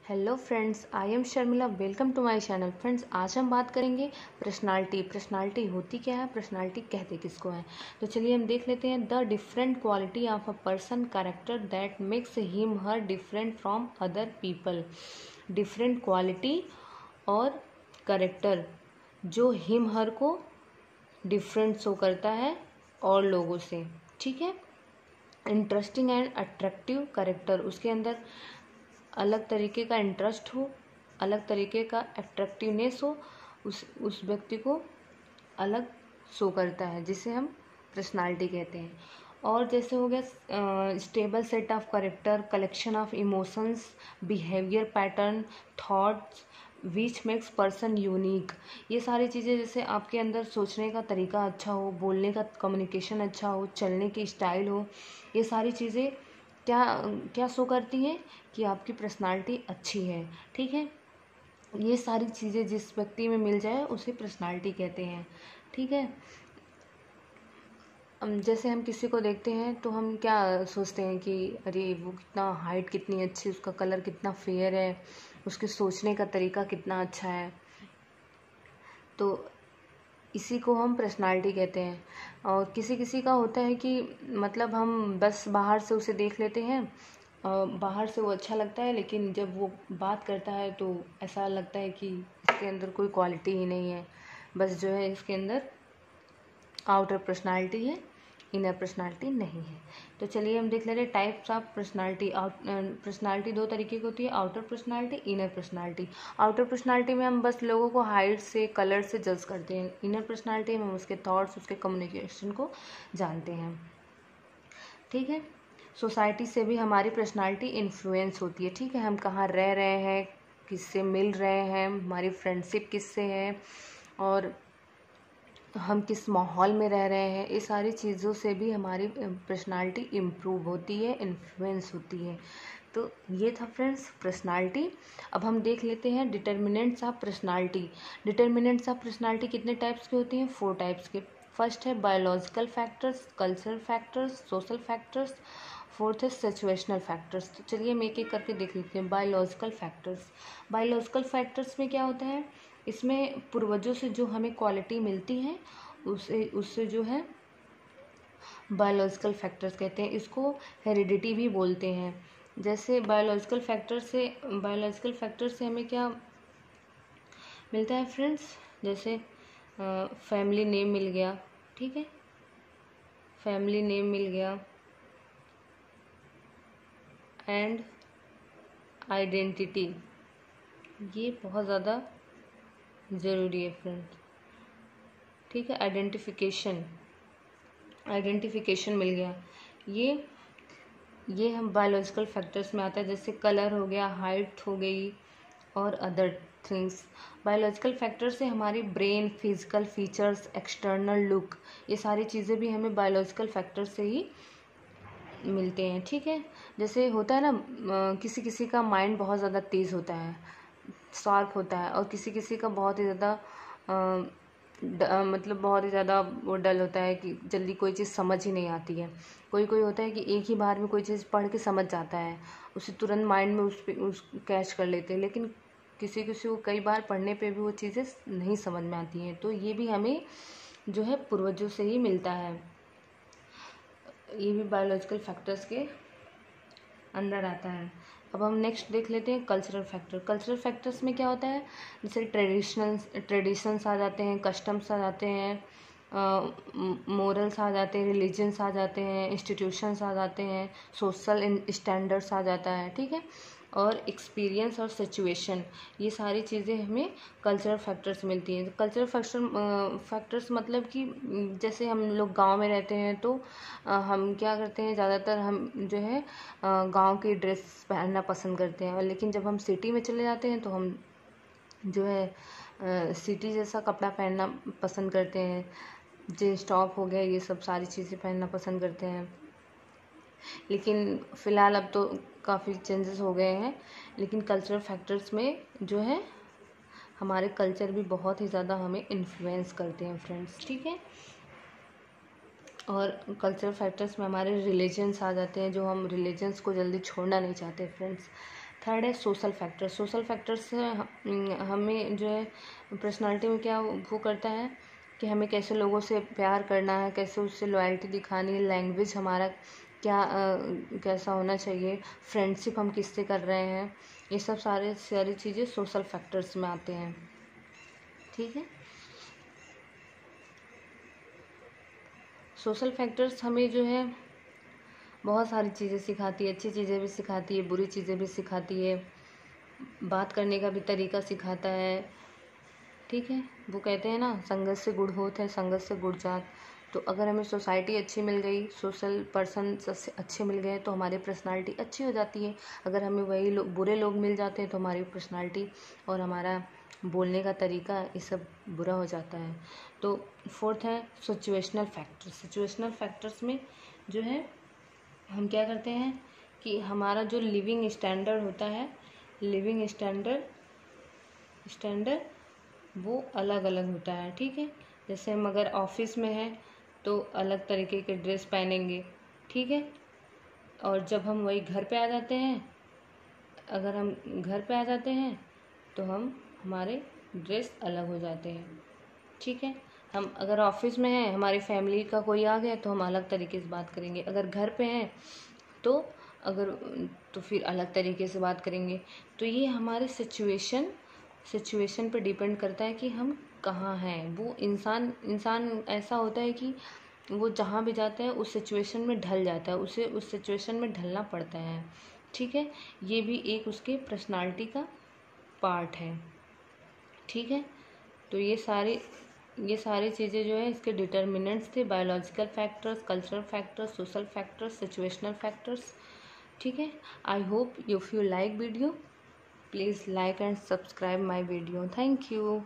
Hello friends, I am Sharmila. Welcome to my channel. Friends, आज हम बात करेंगे पर्सनालिटी। पर्सनालिटी होती क्या है, पर्सनालिटी कहते किसको है। तो चलिए हम देख लेते हैं। The different quality of a person character that makes him her different from other people. Different quality और कैरेक्टर जो हिम हर को डिफरेंट शो करता है और लोगों से, ठीक है। इंटरेस्टिंग एंड अट्रैक्टिव कैरेक्टर, उसके अंदर अलग तरीके का इंटरेस्ट हो, अलग तरीके का अट्रैक्टिवनेस हो, उस व्यक्ति को अलग शो करता है, जिसे हम पर्सनालिटी कहते हैं। और जैसे हो गया stable set of character, collection of emotions, behaviour pattern, thoughts which makes person unique. ये सारी चीज़ें, जैसे आपके अंदर सोचने का तरीका अच्छा हो, बोलने का कम्युनिकेशन अच्छा हो, चलने की स्टाइल हो, ये सारी चीज़ें क्या क्या शो करती हैं कि आपकी पर्सनालिटी अच्छी है, ठीक है। ये सारी चीज़ें जिस व्यक्ति में मिल जाए उसे पर्सनालिटी कहते हैं, ठीक है। जैसे हम किसी को देखते हैं तो हम क्या सोचते हैं कि अरे वो कितना हाइट कितनी अच्छी, उसका कलर कितना फेयर है, उसके सोचने का तरीका कितना अच्छा है, तो इसी को हम पर्सनालिटी कहते हैं। और किसी किसी का होता है कि मतलब हम बस बाहर से उसे देख लेते हैं, बाहर से वो अच्छा लगता है, लेकिन जब वो बात करता है तो ऐसा लगता है कि इसके अंदर कोई क्वालिटी ही नहीं है, बस जो है इसके अंदर आउटर पर्सनालिटी है, इनर पर्सनालिटी नहीं है। तो चलिए हम देख ले रहे टाइप्स ऑफ पर्सनालिटी। पर्सनालिटी दो तरीके की होती है, outer personality, inner personality. Outer personality में हम बस लोगों को हाइट से, कलर से जज करते हैं। इनर पर्सनालिटी में हम उसके थॉट्स, उसके कम्युनिकेशन को जानते हैं, ठीक है। सोसाइटी से भी हमारी पर्सनालिटी इन्फ्लुएंस होती है, ठीक है। हम कहाँ रह रहे हैं, किससे मिल रहे हैं, हमारी फ्रेंडशिप किससे है, और हम किस माहौल में रह रहे हैं, ये सारी चीज़ों से भी हमारी पर्सनालिटी इम्प्रूव होती है, इन्फ्लुएंस होती है। तो ये था फ्रेंड्स पर्सनालिटी। अब हम देख लेते हैं determinants of personality. Determinants of personality कितने टाइप्स की होती हैं? 4 टाइप्स के। फर्स्ट है biological factors, cultural factors, social factors, fourth है सिचुएशनल फैक्टर्स। तो चलिए हम एक एक करके देख लेते हैं। Biological factors. बायोलॉजिकल फैक्टर्स में क्या होता है, इसमें पूर्वजों से जो हमें क्वालिटी मिलती है उससे जो है बायोलॉजिकल फैक्टर्स कहते हैं। इसको हेरिडिटी भी बोलते हैं। जैसे बायोलॉजिकल फैक्टर से हमें क्या मिलता है फ्रेंड्स, जैसे फैमिली नेम मिल गया, ठीक है, फैमिली नेम मिल गया एंड आइडेंटिटी, ये बहुत ज़्यादा ज़रूरी है फ्रेंड्स, ठीक है। आइडेंटिफिकेशन मिल गया, ये हम बायोलॉजिकल फैक्टर्स में आता है। जैसे कलर हो गया, हाइट हो गई और अदर थिंग्स। बायोलॉजिकल फैक्टर से हमारी brain, physical features, external look, ये सारी चीज़ें भी हमें बायोलॉजिकल फैक्टर से ही मिलते हैं, ठीक है। जैसे होता है ना, किसी किसी का माइंड बहुत ज़्यादा तेज़ होता है, शार्प होता है, और किसी किसी का बहुत ही ज़्यादा मतलब बहुत ही ज़्यादा वो डल होता है कि जल्दी कोई चीज़ समझ ही नहीं आती है। कोई कोई होता है कि एक ही बार में कोई चीज़ पढ़ के समझ जाता है, उसे तुरंत माइंड में उस कैच कर लेते हैं, लेकिन किसी किसी को कई बार पढ़ने पे भी वो चीज़ें नहीं समझ में आती हैं। तो ये भी हमें जो है पूर्वजों से ही मिलता है, ये भी बायोलॉजिकल फैक्टर्स के अंदर आता है। अब हम नेक्स्ट देख लेते हैं कल्चरल फैक्टर। कल्चरल फैक्टर्स में क्या होता है, जैसे ट्रेडिशंस आ जाते हैं, कस्टम्स आ जाते हैं, मोरल्स आ जाते हैं, रिलीजन्स आ जाते हैं, इंस्टीट्यूशंस आ जाते हैं, सोशल स्टैंडर्ड्स आ जाता है, ठीक है। और एक्सपीरियंस और सिचुएशन, ये सारी चीज़ें हमें कल्चरल फैक्टर्स मिलती हैं। कल्चरल फैक्टर्स मतलब कि जैसे हम लोग गांव में रहते हैं तो हम क्या करते हैं, ज़्यादातर हम जो है गांव की ड्रेस पहनना पसंद करते हैं, लेकिन जब हम सिटी में चले जाते हैं तो हम जो है सिटी जैसा कपड़ा पहनना पसंद करते हैं। जीन्स टॉप हो गया, ये सब सारी चीज़ें पहनना पसंद करते हैं। लेकिन फ़िलहाल अब तो काफ़ी चेंजेस हो गए हैं, लेकिन कल्चरल फैक्टर्स में जो है हमारे कल्चर भी बहुत ही ज़्यादा हमें इन्फ्लुएंस करते हैं फ्रेंड्स, ठीक है। और कल्चरल फैक्टर्स में हमारे रिलीजन्स आ जाते हैं, जो हम रिलीजन्स को जल्दी छोड़ना नहीं चाहते फ्रेंड्स। थर्ड है सोशल फैक्टर। सोशल फैक्टर्स हमें जो है पर्सनालिटी में क्या वो करता है कि हमें कैसे लोगों से प्यार करना है, कैसे उससे लॉयल्टी दिखानी है, लैंग्वेज हमारा क्या कैसा होना चाहिए, फ्रेंडशिप हम किससे कर रहे हैं, ये सब सारी चीज़ें सोशल फैक्टर्स में आते हैं। ठीक है, सोशल फैक्टर्स हमें जो है बहुत सारी चीज़ें सिखाती है, अच्छी चीज़ें भी सिखाती है, बुरी चीज़ें भी सिखाती है, बात करने का भी तरीका सिखाता है। ठीक है, वो कहते हैं ना, संगत से गुड़ होत है, संगत से गुड़ जात। तो अगर हमें सोसाइटी अच्छी मिल गई, सोशल पर्सन अच्छे मिल गए तो हमारी पर्सनालिटी अच्छी हो जाती है। अगर हमें वही बुरे लोग मिल जाते हैं तो हमारी पर्सनालिटी और हमारा बोलने का तरीका ये सब बुरा हो जाता है। तो फोर्थ है सिचुएशनल फैक्टर्स। सिचुएशनल फैक्टर्स में जो है हम क्या करते हैं कि हमारा जो लिविंग स्टैंडर्ड होता है, लिविंग स्टैंडर्ड वो अलग अलग होता है। ठीक है, जैसे हम अगर ऑफिस में हैं तो अलग तरीके के ड्रेस पहनेंगे। ठीक है, और जब हम वही घर पे आ जाते हैं, अगर हम घर पे आ जाते हैं तो हमारे ड्रेस अलग हो जाते हैं। ठीक है, हम अगर ऑफिस में हैं, हमारी फैमिली का कोई आ गया तो हम अलग तरीके से बात करेंगे, अगर घर पे हैं तो फिर अलग तरीके से बात करेंगे। तो ये हमारे सिचुएशन पे डिपेंड करता है कि हम कहाँ हैं। वो इंसान ऐसा होता है कि वो जहाँ भी जाता है उस सिचुएशन में ढल जाता है, उसे उस सिचुएशन में ढलना पड़ता है। ठीक है, ये भी एक उसके पर्सनालिटी का पार्ट है। ठीक है, तो ये सारी चीज़ें जो है इसके डिटर्मिनेंट्स थे, biological factors, cultural factors, social factors, situational factors. ठीक है, I hope if you like video, please like and subscribe my video. Thank you.